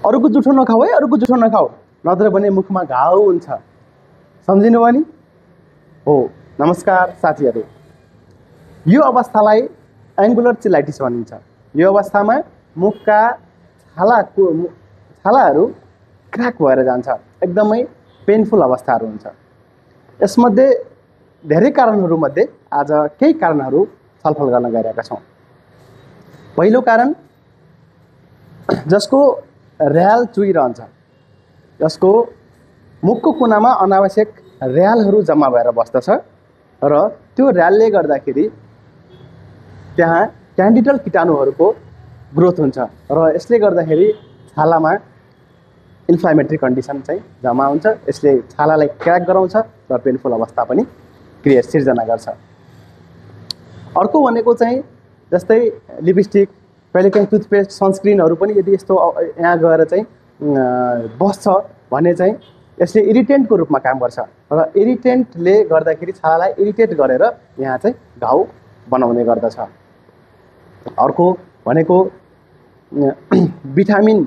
अरूको जुठो नखाऊ है, अरूको जुठो नखाऊ, नत्र भने मुखमा घाउ हुन्छ। सम्झिनु भयो नि? हो। नमस्कार साथीहरू, यो अवस्थालाई एङ्गुलर चिलाइटिस भनिन्छ। यो अवस्थामा मुखका छालाहरू क्र्याक भएर जान्छ, एकदमै पेनफुल अवस्थाहरू हुन्छ। यसमध्ये धेरै कारणहरूमध्ये आज केही कारणहरू छलफल गर्न गइरहेका छौँ। पहिलो कारण, जसको र्याल चुइरहन्छ, जसको मुखको कुनामा अनावश्यक र्यालहरू जम्मा भएर बस्दछ र त्यो र्यालले गर्दाखेरि त्यहाँ क्यान्डिडल कीटाणुहरूको ग्रोथ हुन्छ र यसले गर्दाखेरि छालामा इन्फ्लामेटरी कन्डिसन चाहिँ जम्मा हुन्छ। यसले छालालाई क्र्याक गराउँछ र पेनफुल अवस्था पनि सिर्जना गर्छ। अर्को भनेको चाहिँ जस्तै लिपस्टिक, कहिलेकाहीँ टुथपेस्ट, सनस्क्रिनहरू पनि यदि यस्तो यहाँ गएर चाहिँ बस्छ भने चाहिँ यसले इरिटेन्टको रूपमा काम गर्छ र इरिटेन्टले गर्दाखेरि छालालाई इरिटेट गरेर यहाँ चाहिँ घाउ बनाउने गर्दछ। अर्को भनेको भिटामिन,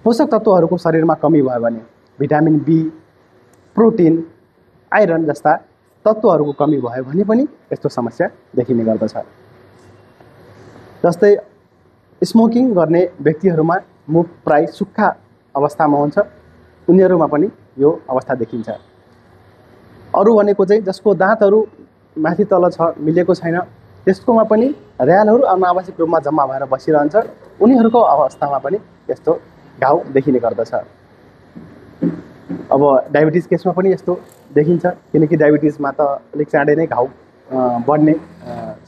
पोषक तत्त्वहरूको शरीरमा कमी भयो भने भिटामिन बी, प्रोटिन, आइरन जस्ता तत्त्वहरूको कमी भयो भने पनि यस्तो समस्या देखिने गर्दछ। जस्तै स्मोकिङ गर्ने व्यक्तिहरूमा मुख प्राय सुक्खा अवस्थामा हुन्छ, उनीहरूमा पनि यो अवस्था देखिन्छ। अरू भनेको चाहिँ जसको दाँतहरू माथि तल छ, मिलेको छैन, त्यसकोमा पनि र्यालहरू अनावश्यक रूपमा जम्मा भएर बसिरहन्छ, उनीहरूको अवस्थामा पनि यस्तो घाउ देखिने गर्दछ। अब डायबिटिज केसमा पनि यस्तो देखिन्छ, किनकि डायबिटिजमा त अलिक चाँडै नै घाउ बढ्ने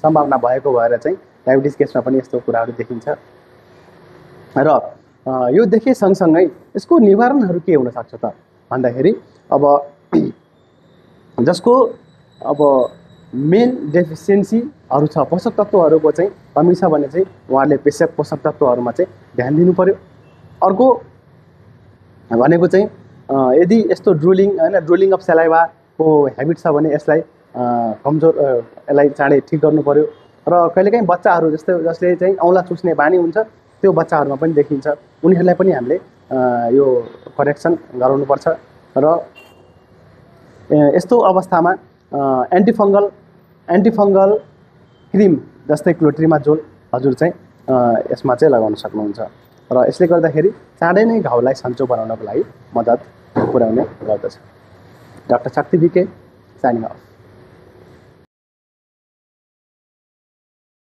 सम्भावना भएको भएर चाहिँ डायबिटिज केसमा पनि यस्तो कुराहरू देखिन्छ। र यो देखे सँगसँगै यसको निवारणहरू के हुनसक्छ त भन्दाखेरि, अब जसको अब मेन डेफिसियन्सीहरू छ, पोषक तत्त्वहरूको चाहिँ कमी छ भने चाहिँ उहाँले पोषक तत्त्वहरूमा चाहिँ ध्यान दिनु पर्यो। अर्को भनेको चाहिँ यदि यस्तो ड्रुलिङ अफ सेलाइभाको ह्याबिट छ भने यसलाई यसलाई चाँडै ठिक गर्नु पर्यो। र कहिलेकाहीँ बच्चाहरू जसले चाहिँ औँला चुस्ने बानी हुन्छ, त्यो बच्चाहरूमा पनि देखिन्छ, उनीहरूलाई पनि हामीले यो करेक्सन गराउनुपर्छ। र यस्तो अवस्थामा एन्टिफङ्गल क्रिम जस्तै क्लोट्रिमाजोल हजुर चाहिँ यसमा चाहिँ लगाउन सक्नुहुन्छ र यसले गर्दाखेरि चाँडै नै घाउलाई सन्चो बनाउनको लागि मद्दत पुर्याउने गर्दछ। डाक्टर शक्ति बिके, साइनिङ अफ।